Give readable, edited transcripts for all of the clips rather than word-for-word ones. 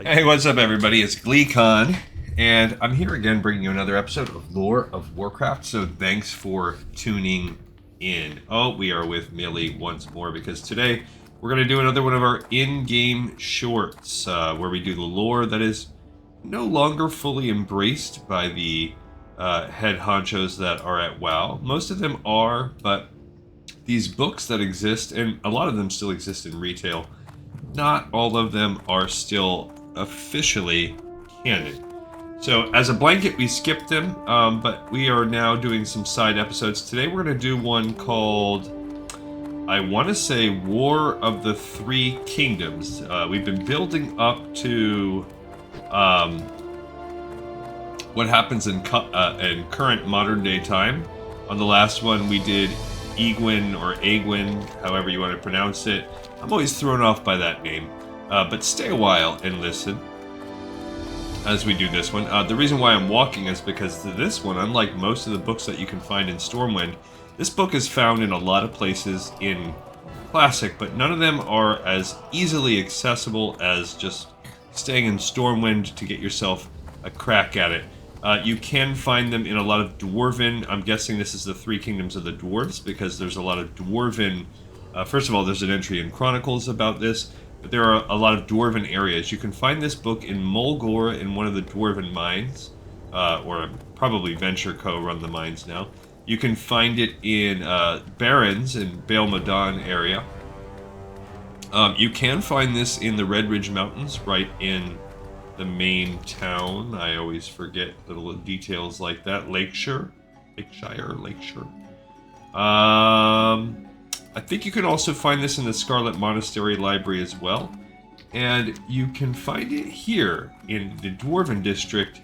Hey, what's up, everybody? It's GleeCon, and I'm here again bringing you another episode of Lore of Warcraft, so thanks for tuning in. Oh, we are with Millie once more, because today we're going to do another one of our in-game shorts, where we do the lore that is no longer fully embraced by the head honchos that are at WoW. Most of them are, but these books that exist, and a lot of them still exist in retail, not all of them are still officially canon. So as a blanket, we skipped them, but we are now doing some side episodes. Today we're going to do one called, I want to say, War of the Three Kingdoms. We've been building up to what happens in current modern day time. On the last one we did Egwin or Egwin, however you want to pronounce it. I'm always thrown off by that name. But stay a while and listen as we do this one. The reason why I'm walking is because this one, unlike most of the books that you can find in Stormwind, this book is found in a lot of places in Classic, but none of them are as easily accessible as just staying in Stormwind to get yourself a crack at it. You can find them in a lot of Dwarven. I'm guessing this is the Three Kingdoms of the Dwarves, because there's a lot of Dwarven... first of all, there's an entry in Chronicles about this, but there are a lot of Dwarven areas. You can find this book in Mulgore in one of the Dwarven mines, or probably Venture Co. run the mines now. You can find it in Barrens in Baal Modan area. You can find this in the Red Ridge Mountains, right in the main town. I always forget little details like that. Lakeshire. I think you can also find this in the Scarlet Monastery Library as well. And you can find it here in the Dwarven District.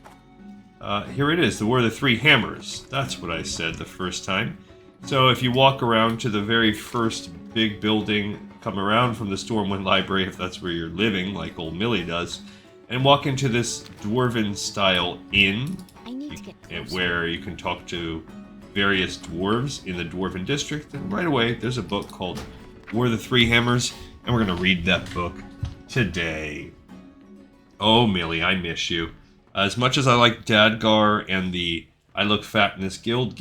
Here it is, the War of the Three Hammers. That's what I said the first time. So if you walk around to the very first big building, come around from the Stormwind Library, if that's where you're living, like old Millie does, and walk into this Dwarven-style inn, where you can talk to various dwarves in the Dwarven District, and right away there's a book called War of the Three Hammers, and we're going to read that book today. Oh, Millie, I miss you. As much as I like Dadgar and the I Look Fat in This Guild,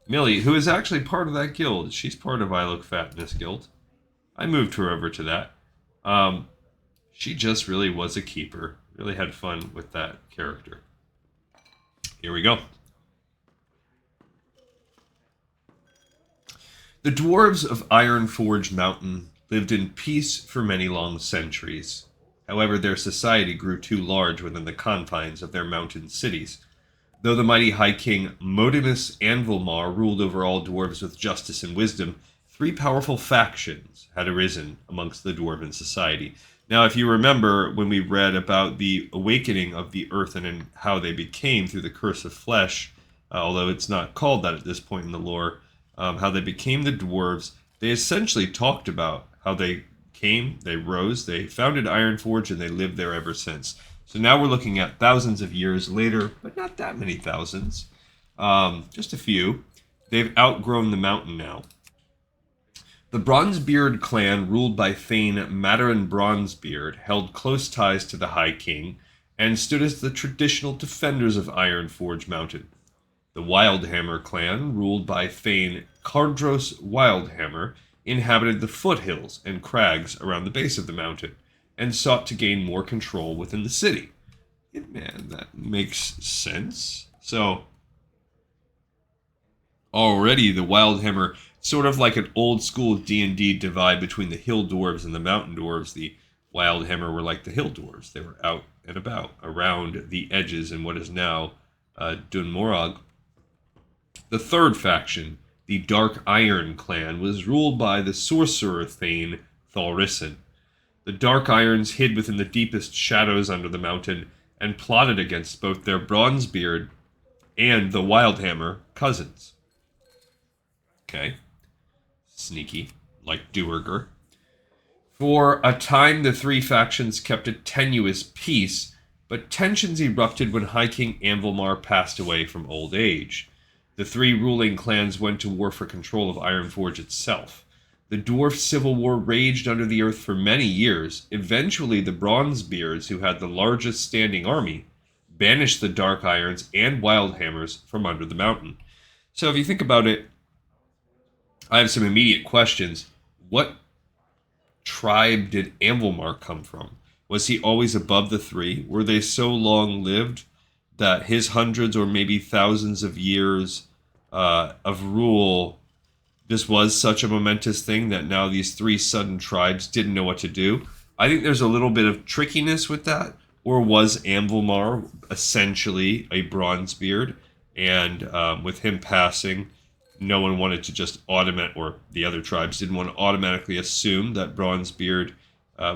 Millie, who is actually part of that guild, she's part of I Look Fat in This Guild. I moved her over to that. She just really was a keeper. Really had fun with that character. Here we go. The dwarves of Ironforge Mountain lived in peace for many long centuries. However, their society grew too large within the confines of their mountain cities. Though the mighty High King Modimus Anvilmar ruled over all dwarves with justice and wisdom, three powerful factions had arisen amongst the dwarven society. Now, if you remember when we read about the awakening of the earth and how they became through the curse of flesh, although it's not called that at this point in the lore, how they became the dwarves, they essentially talked about how they came, they rose, they founded Ironforge, and they lived there ever since. So now we're looking at thousands of years later, but not that many thousands, just a few. They've outgrown the mountain now. The Bronzebeard clan, ruled by Thane Madarin Bronzebeard, held close ties to the High King, and stood as the traditional defenders of Ironforge Mountain. The Wildhammer clan, ruled by Thane Cardros Wildhammer, inhabited the foothills and crags around the base of the mountain, and sought to gain more control within the city. Man, that makes sense. So, already the Wildhammer, sort of like an old school D&D divide between the hill dwarves and the mountain dwarves. The Wildhammer were like the hill dwarves. They were out and about, around the edges in what is now Dunmorag. The third faction, the Dark Iron clan, was ruled by the sorcerer Thane Thaurissan. The Dark Irons hid within the deepest shadows under the mountain and plotted against both their Bronzebeard and the Wildhammer cousins. Okay. Sneaky, like Duergar. For a time, the three factions kept a tenuous peace, but tensions erupted when High King Anvilmar passed away from old age. The three ruling clans went to war for control of Ironforge itself. The dwarf civil war raged under the earth for many years. Eventually, the Bronzebeards, who had the largest standing army, banished the Dark Irons and Wildhammers from under the mountain. So if you think about it, I have some immediate questions. What tribe did Anvilmar come from? Was he always above the three? Were they so long-lived that his hundreds or maybe thousands of years of rule just was such a momentous thing that now these three sudden tribes didn't know what to do? I think there's a little bit of trickiness with that. Or was Anvilmar essentially a Bronzebeard? And with him passing, no one wanted to just or the other tribes didn't want to automatically assume that Bronzebeard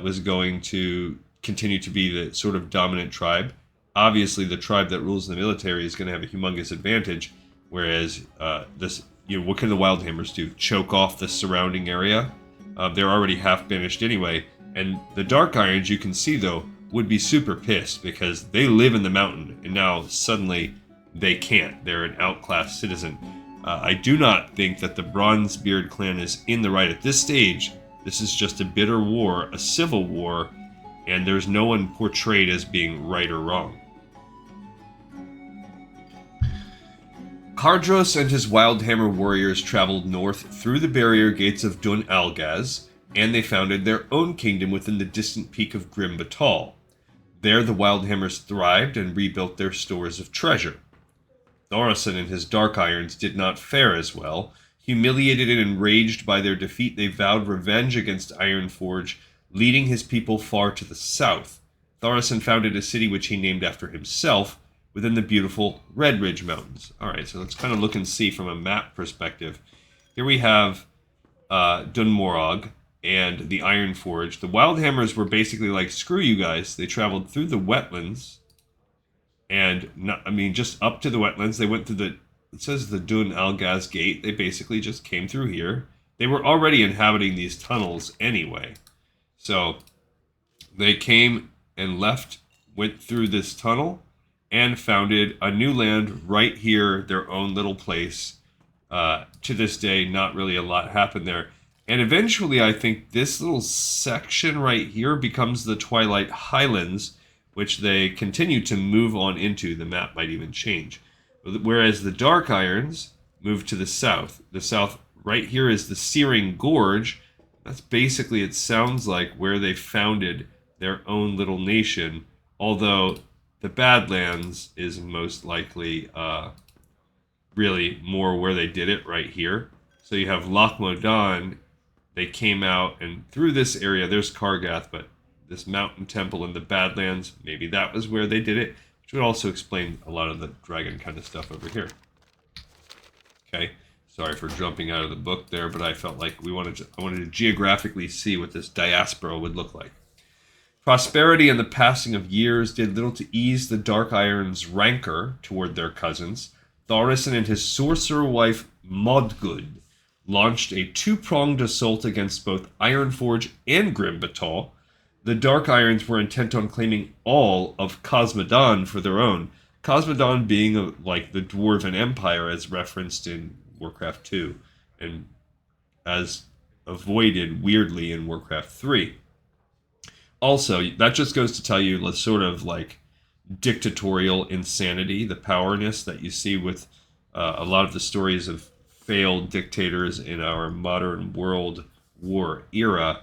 was going to continue to be the sort of dominant tribe. Obviously, the tribe that rules the military is going to have a humongous advantage, whereas what can the Wildhammers do? Choke off the surrounding area? They're already half banished anyway, and the Dark Irons, you can see though, would be super pissed because they live in the mountain, and now suddenly they can't. They're an outclassed citizen. I do not think that the Bronzebeard clan is in the right at this stage. This is just a bitter war, a civil war, and there's no one portrayed as being right or wrong. Cardros and his Wildhammer warriors traveled north through the barrier gates of Dun Algaz, and they founded their own kingdom within the distant peak of Grim Batal. There the Wildhammers thrived and rebuilt their stores of treasure. Thoresen and his Dark Irons did not fare as well. Humiliated and enraged by their defeat, they vowed revenge against Ironforge, leading his people far to the south. Thoresen founded a city which he named after himself within the beautiful Red Ridge Mountains. Alright, so let's kind of look and see from a map perspective. Here we have Dunmorog and the Ironforge. The Wildhammers were basically like, screw you guys. They traveled through the wetlands. And, just up to the wetlands. They went through it says the Dun Algaz Gate. They basically just came through here. They were already inhabiting these tunnels anyway. So, they came and went through this tunnel, and founded a new land right here, their own little place. To this day, not really a lot happened there. And eventually, I think this little section right here becomes the Twilight Highlands, which they continue to move on into. The map might even change. Whereas the Dark Irons move to the south. The south right here is the Searing Gorge. That's basically, it sounds like, where they founded their own little nation. Although the Badlands is most likely really more where they did it right here. So you have Loch Modan. They came out, and through this area, there's Kargath, but this mountain temple in the Badlands, maybe that was where they did it, which would also explain a lot of the dragon kind of stuff over here. Okay, sorry for jumping out of the book there, but I felt like I wanted to geographically see what this diaspora would look like. Prosperity and the passing of years did little to ease the Dark Irons' rancor toward their cousins. Thoresen and his sorcerer wife Modgud launched a two-pronged assault against both Ironforge and Grim Batal. The Dark Irons were intent on claiming all of Cosmodan for their own, Cosmodan being like the Dwarven Empire as referenced in Warcraft 2, and as avoided weirdly in Warcraft 3. Also, that just goes to tell you the sort of like dictatorial insanity, the powerness that you see with a lot of the stories of failed dictators in our modern world war era.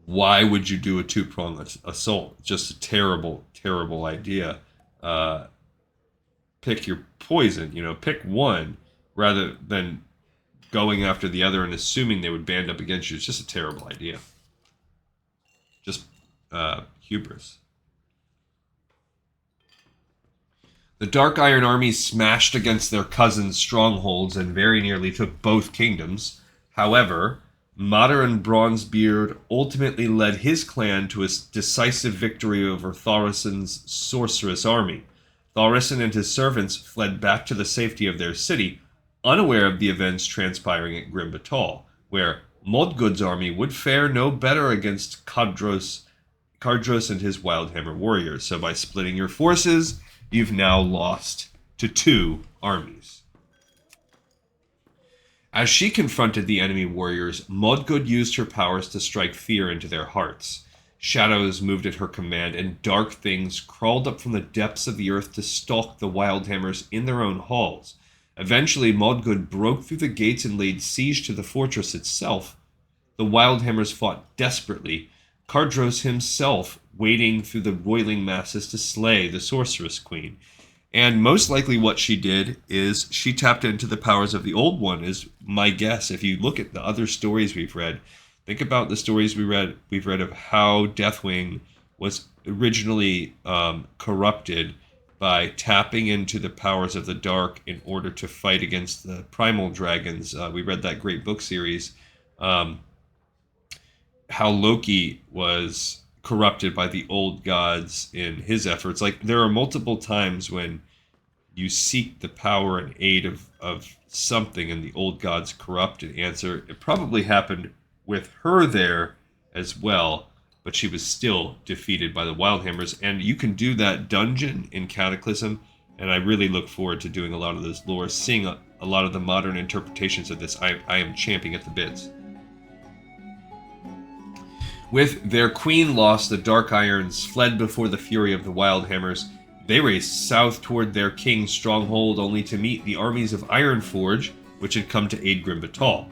Why would you do a two-pronged assault? Just a terrible, terrible idea. Pick your poison, pick one rather than going after the other and assuming they would band up against you. It's just a terrible idea. Just hubris. The Dark Iron army smashed against their cousins' strongholds and very nearly took both kingdoms. However, Modern Bronzebeard ultimately led his clan to a decisive victory over Thoresen's sorceress army. Thoresen and his servants fled back to the safety of their city, unaware of the events transpiring at Grim Batal, where Modgud's army would fare no better against Cardros and his Wildhammer warriors. So by splitting your forces, you've now lost to two armies. As she confronted the enemy warriors, Modgud used her powers to strike fear into their hearts. Shadows moved at her command, and dark things crawled up from the depths of the earth to stalk the Wildhammers in their own halls. Eventually, Modgud broke through the gates and laid siege to the fortress itself. The Wildhammers fought desperately, Cardros himself wading through the roiling masses to slay the Sorceress Queen. And most likely what she did is she tapped into the powers of the Old One, is my guess. If you look at the other stories we've read, think about the stories we've read of how Deathwing was originally corrupted by tapping into the powers of the dark in order to fight against the primal dragons. We read that great book series, how Loki was corrupted by the old gods in his efforts. Like, there are multiple times when you seek the power and aid of something and the old gods corrupt and answer. It probably happened with her there as well, but she was still defeated by the Wildhammers. And you can do that dungeon in Cataclysm, and I really look forward to doing a lot of this lore, seeing a lot of the modern interpretations of this. I am champing at the bits. With their queen lost, the Dark Irons fled before the fury of the Wildhammers. They raced south toward their king's stronghold, only to meet the armies of Ironforge, which had come to aid Grim Batol.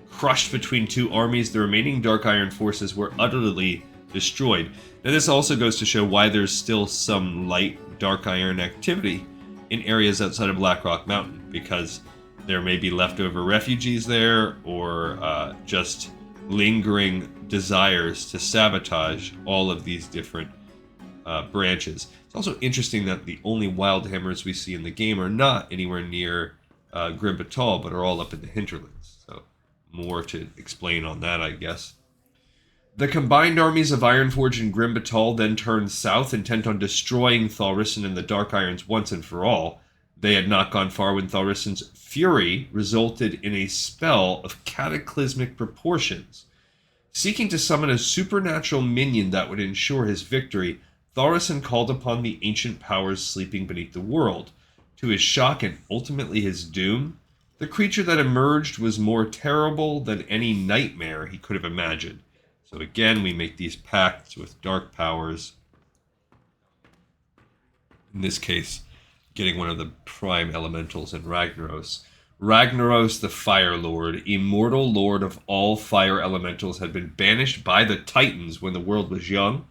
Crushed between two armies, the remaining Dark Iron forces were utterly destroyed. Now, this also goes to show why there's still some light Dark Iron activity in areas outside of Blackrock Mountain, because there may be leftover refugees there, or just lingering desires to sabotage all of these different branches. It's also interesting that the only Wildhammers we see in the game are not anywhere near Grim Batol, but are all up in the hinterlands. So more to explain on that, I guess. The combined armies of Ironforge and Grim Batol then turned south, intent on destroying Thaurissan and the Dark Irons once and for all. They had not gone far when Thaurissan's fury resulted in a spell of cataclysmic proportions. Seeking to summon a supernatural minion that would ensure his victory, Thaurissan called upon the ancient powers sleeping beneath the world. To his shock and ultimately his doom, the creature that emerged was more terrible than any nightmare he could have imagined. So again, we make these pacts with dark powers. In this case, getting one of the prime elementals in Ragnaros. Ragnaros, the Fire Lord, immortal lord of all fire elementals, had been banished by the Titans when the world was young.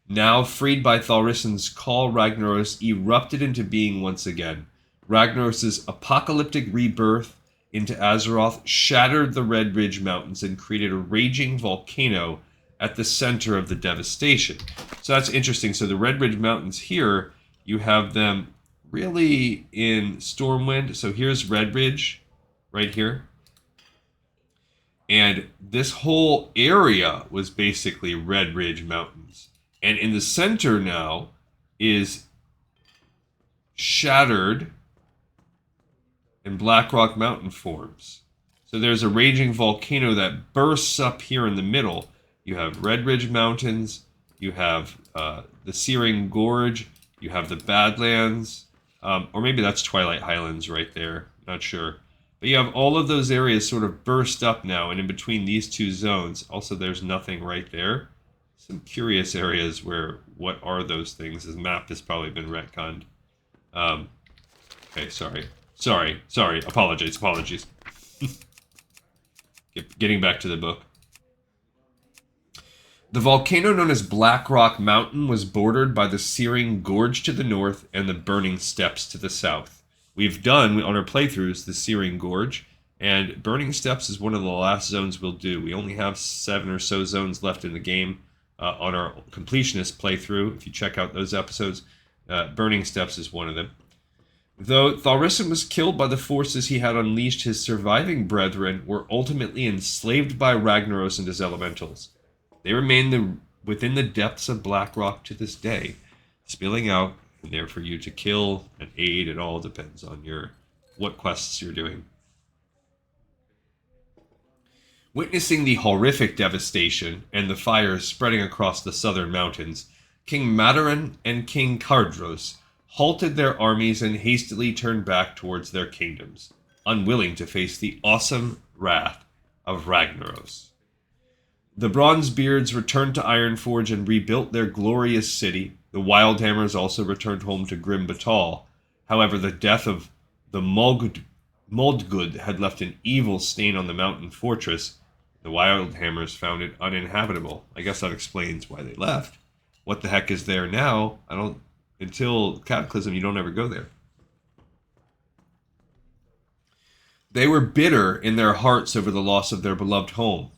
Now, freed by Thaurissan's call, Ragnaros erupted into being once again. Ragnaros' apocalyptic rebirth into Azeroth shattered the Red Ridge Mountains and created a raging volcano at the center of the devastation. So that's interesting. So the Red Ridge Mountains here, you have them really in Stormwind. So here's Red Ridge right here. And this whole area was basically Red Ridge Mountains. And in the center now is shattered and Blackrock Mountain forms. So there's a raging volcano that bursts up here in the middle. You have Red Ridge Mountains, you have the Searing Gorge, you have the Badlands, or maybe that's Twilight Highlands right there, not sure. But you have all of those areas sort of burst up now, and in between these two zones, also there's nothing right there. Some curious areas where, what are those things? This map has probably been retconned. Okay, sorry. Apologies. Getting back to the book. The volcano known as Blackrock Mountain was bordered by the Searing Gorge to the north and the Burning Steppes to the south. We've done, on our playthroughs, the Searing Gorge, and Burning Steppes is one of the last zones we'll do. We only have 7 or so zones left in the game on our completionist playthrough. If you check out those episodes, Burning Steppes is one of them. Though Thaurissan was killed by the forces he had unleashed, his surviving brethren were ultimately enslaved by Ragnaros and his elementals. They remain within the depths of Blackrock to this day, spilling out and there for you to kill and aid. It all depends on what quests you're doing. Witnessing the horrific devastation and the fires spreading across the southern mountains, King Madarin and King Cardros halted their armies and hastily turned back towards their kingdoms. unwilling to face the awesome wrath of Ragnaros. The Bronzebeards returned to Ironforge and rebuilt their glorious city. The Wildhammers also returned home to Grim Batal. However, the death of the Moldgud had left an evil stain on the mountain fortress. The Wildhammers found it uninhabitable. I guess that explains why they left. What the heck is there now? Until Cataclysm, you don't ever go there. They were bitter in their hearts over the loss of their beloved home.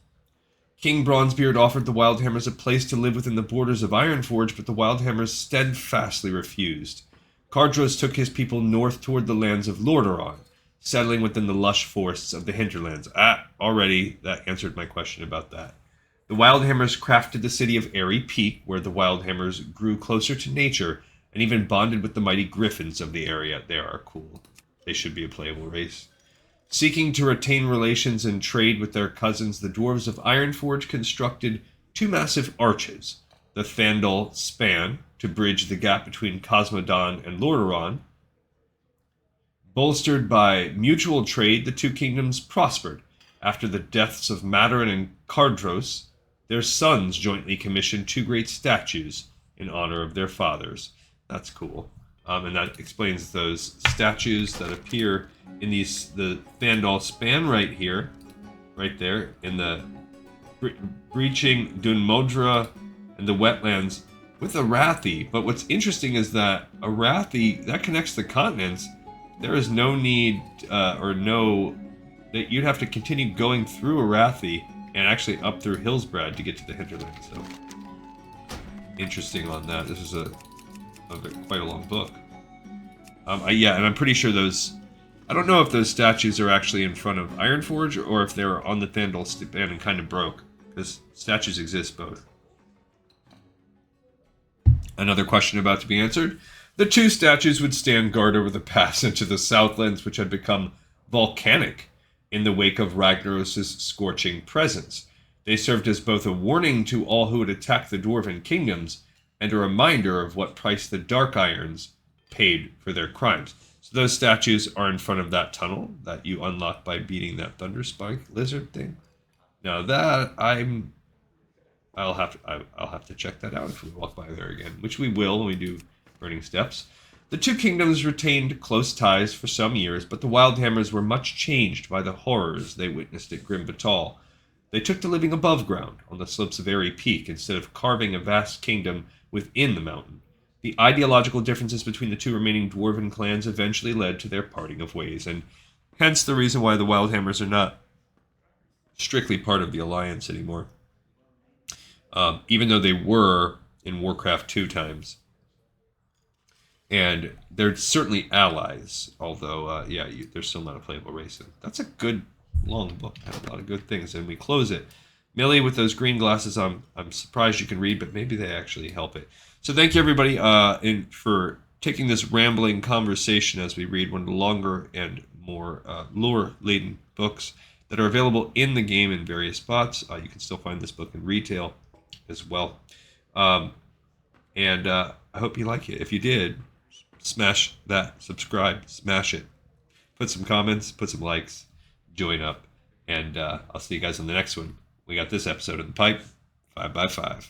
King Bronzebeard offered the Wildhammers a place to live within the borders of Ironforge, but the Wildhammers steadfastly refused. Cardros took his people north toward the lands of Lordaeron, settling within the lush forests of the hinterlands. Already that answered my question about that. The Wildhammers crafted the city of Airy Peak, where the Wildhammers grew closer to nature and even bonded with the mighty griffins of the area. They are cool. They should be a playable race. Seeking to retain relations and trade with their cousins, the dwarves of Ironforge constructed two massive arches, the Thandal Span, to bridge the gap between Cosmodon and Lordaeron. Bolstered by mutual trade, the two kingdoms prospered. After the deaths of Madarin and Cardros, their sons jointly commissioned two great statues in honor of their fathers. That's cool. And that explains those statues that appear in the Thandal Span right here, right there, in the breaching Dunmodra and the wetlands with Arathi. But what's interesting is that Arathi, that connects the continents. There is no need, that you'd have to continue going through Arathi and actually up through Hillsbrad to get to the hinterlands. So, interesting on that. This is quite a long book. And I'm pretty sure those... I don't know if those statues are actually in front of Ironforge or if they were on the Thandal Span and kind of broke, because statues exist both. Another question about to be answered. The two statues would stand guard over the pass into the Southlands, which had become volcanic in the wake of Ragnaros' scorching presence. They served as both a warning to all who would attack the Dwarven kingdoms and a reminder of what price the Dark Irons paid for their crimes. So those statues are in front of that tunnel that you unlock by beating that Thunderspike lizard thing. Now that I'll have to check that out if we walk by there again, which we will when we do Burning Steps. The two kingdoms retained close ties for some years, but the Wildhammers were much changed by the horrors they witnessed at Grim Batal. They took to living above ground, on the slopes of Airy Peak, instead of carving a vast kingdom within the mountain. The ideological differences between the two remaining dwarven clans eventually led to their parting of ways, and hence the reason why the Wildhammers are not strictly part of the Alliance anymore. Even though they were in Warcraft 2 times. And they're certainly allies, although, they're still not a playable race. And that's a good, long book. Had a lot of good things, and we close it. Millie, with those green glasses, I'm surprised you can read, but maybe they actually help it. So thank you, everybody, for taking this rambling conversation as we read one of the longer and more lore-laden books that are available in the game in various spots. You can still find this book in retail as well. I hope you like it. If you did, smash that subscribe, smash it. Put some comments, put some likes, join up, and I'll see you guys on the next one. We got this episode in the pipe, 5x5.